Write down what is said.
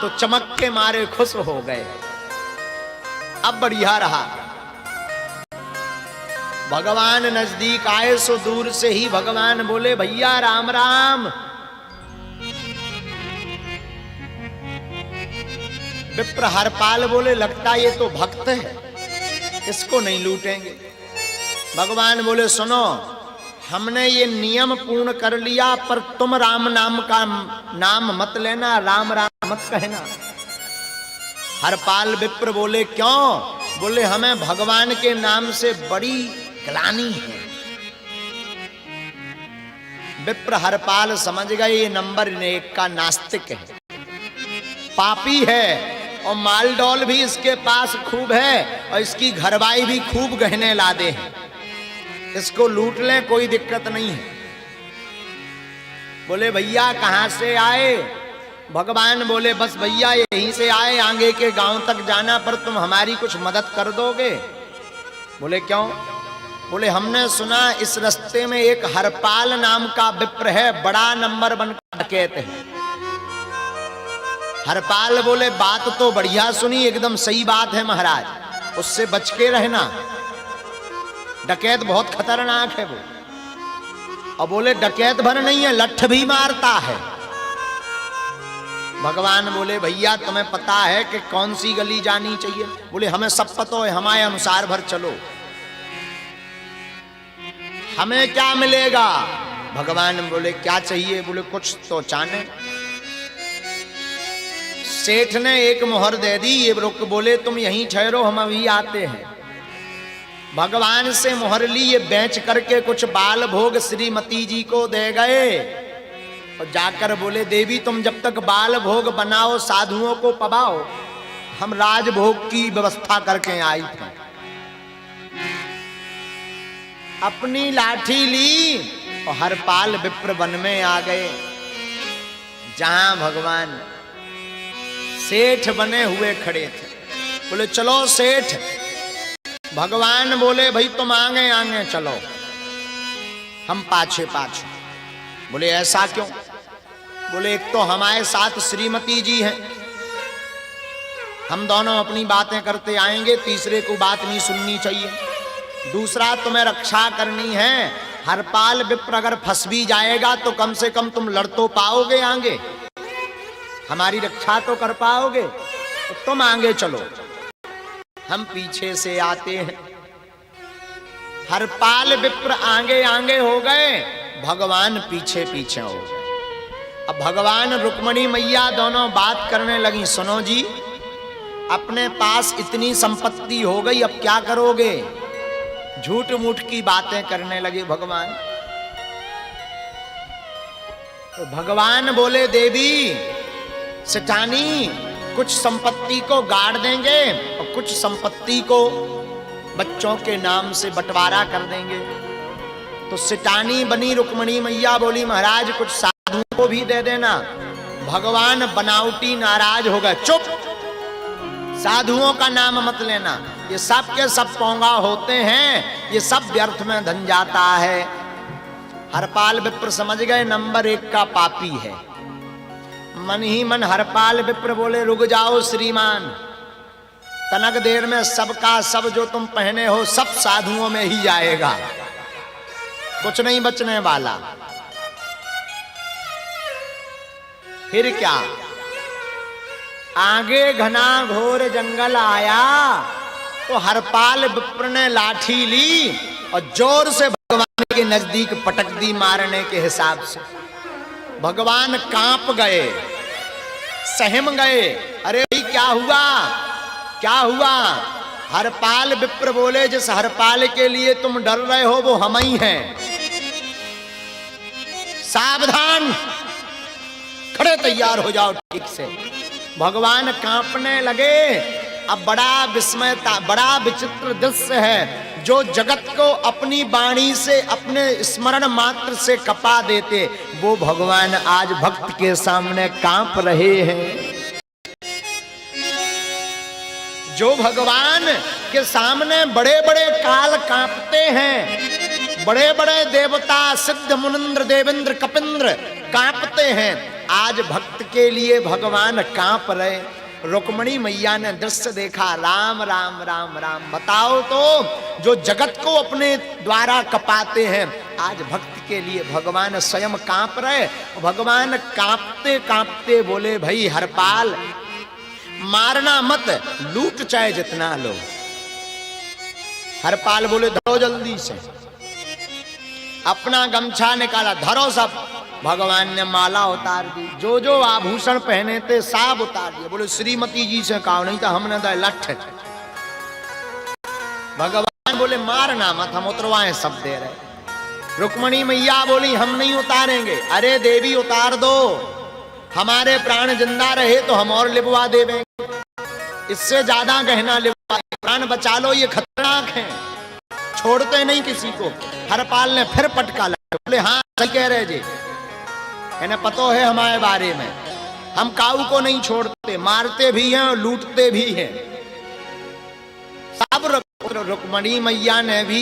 तो चमक के मारे खुश हो गए। अब बढ़िया रहा। भगवान नजदीक आए सो दूर से ही भगवान बोले भैया राम राम। विप्र हरपाल बोले लगता ये तो भक्त है, इसको नहीं लूटेंगे। भगवान बोले सुनो, हमने ये नियम पूर्ण कर लिया, पर तुम राम नाम का नाम मत लेना, राम राम मत कहना। हरपाल विप्र बोले क्यों? बोले हमें भगवान के नाम से बड़ी ग्लानि है। विप्र हरपाल समझ गए ये नंबर 1 का नास्तिक है, पापी है, और मालडोल भी इसके पास खूब है, और इसकी घरवाई भी खूब गहने लादे हैं। इसको लूट लें कोई दिक्कत नहीं है। बोले भैया कहां से आए? भगवान बोले बस भैया यहीं से आए, आगे के गांव तक जाना, पर तुम हमारी कुछ मदद कर दोगे? बोले क्यों? बोले हमने सुना इस रास्ते में एक हरपाल नाम का विप्र है, बड़ा नंबर बनकर डकैत है। हरपाल बोले बात तो बढ़िया सुनी, एकदम सही बात है महाराज, उससे बच के रहना, डकैत बहुत खतरनाक है वो। और बोले डकैत भर नहीं है, लठ भी मारता है। भगवान बोले भैया तुम्हें पता है कि कौन सी गली जानी चाहिए? बोले हमें सब पता है, हमारे अनुसार भर चलो। हमें क्या मिलेगा? भगवान बोले क्या चाहिए? बोले कुछ तो चाहे। सेठ ने एक मोहर दे दी, ये रुक, बोले तुम यहीं ठहरो, हम अभी आते हैं। भगवान से मोहर ली, ये बेच करके कुछ बाल भोग श्रीमती जी को दे गए, और जाकर बोले देवी तुम जब तक बाल भोग बनाओ, साधुओं को पवाओ, हम राजभोग की व्यवस्था करके आई थे। अपनी लाठी ली और हरपाल विप्र वन में आ गए, जहां भगवान सेठ बने हुए खड़े थे। बोले चलो सेठ। भगवान बोले भाई तुम आगे आगे चलो, हम पाछे पाछे। बोले ऐसा क्यों? बोले एक तो हमारे साथ श्रीमती जी हैं, हम दोनों अपनी बातें करते आएंगे, तीसरे को बात नहीं सुननी चाहिए। दूसरा तुम्हें रक्षा करनी है, हरपाल विप्र अगर फंस भी जाएगा तो कम से कम तुम लड़ तो पाओगे आगे, हमारी रक्षा तो कर पाओगे, तो तुम आगे चलो, हम पीछे से आते हैं। हरपाल विप्र आगे आगे हो गए, भगवान पीछे पीछे हो गए। अब भगवान रुक्मणी मैया दोनों बात करने लगी, सुनो जी अपने पास इतनी संपत्ति हो गई, अब क्या करोगे? झूठ मूठ की बातें करने लगे भगवान। तो भगवान बोले देवी सेठानी कुछ संपत्ति को गाड़ देंगे और कुछ संपत्ति को बच्चों के नाम से बंटवारा कर देंगे। तो सेठानी बनी रुक्मणी मैया, बोली महाराज कुछ साधुओं को भी दे देना। भगवान बनावटी नाराज हो गए, चुप, साधुओं का नाम मत लेना, ये सब के सब पोंगा होते हैं, ये सब व्यर्थ में धन जाता है। हरपाल विप्र समझ गए नंबर 1 का पापी है। मन ही मन हरपाल विप्र बोले रुक जाओ श्रीमान, तनक देर में सबका सब जो तुम पहने हो सब साधुओं में ही जाएगा, कुछ नहीं बचने वाला। फिर क्या? आगे घना घोर जंगल आया तो हरपाल विप्र ने लाठी ली और जोर से भगवान के नजदीक पटक दी मारने के हिसाब से। भगवान कांप गए, सहम गए, अरे भाई क्या हुआ, क्या हुआ? हरपाल विप्र बोले जिस हरपाल के लिए तुम डर रहे हो वो हम ही हैं, सावधान, खड़े तैयार हो जाओ ठीक से। भगवान कांपने लगे। अब बड़ा विस्मयता, बड़ा विचित्र दृश्य है, जो जगत को अपनी वाणी से, अपने स्मरण मात्र से कपा देते, वो भगवान आज भक्त के सामने कांप रहे हैं। जो भगवान के सामने बड़े बड़े काल कांपते हैं, बड़े बड़े देवता सिद्ध मुनिंद्र देवेंद्र कपिंद्र कांपते हैं, आज भक्त के लिए भगवान कांप रहे। रुक्मणी मैया ने दृश्य देखा, राम राम राम राम। बताओ तो, जो जगत को अपने द्वारा कपाते हैं, आज भक्त के लिए भगवान स्वयं कांप रहे। भगवान कांपते कांपते बोले, भाई हरपाल मारना मत, लूट चाहे जितना लो। हरपाल बोले, धरो जल्दी से। अपना गमछा निकाला, धरो सब। भगवान ने माला उतार दी, जो जो आभूषण पहने थे सब उतार दिए। बोले श्रीमती जी से कहो, नहीं तो हमने तो लठ। भगवान बोले मारना मत, हम उतरवाएं, सब दे रहे। रुक्मणी मैया बोली हम नहीं उतारेंगे। अरे देवी उतार दो, हमारे प्राण जिंदा रहे तो हम और लिपवा देंगे, इससे ज्यादा गहना लिपवा, प्राण बचा लो, ये खतरनाक है, छोड़ते नहीं किसी को। हरपाल ने फिर पटका लगा। बोले हाँ सही कह रहे जी, इन्हें पतो है हमारे बारे में, हम काऊ को नहीं छोड़ते, मारते भी हैं और लूटते भी हैं। सब रुक्मणी मैया ने भी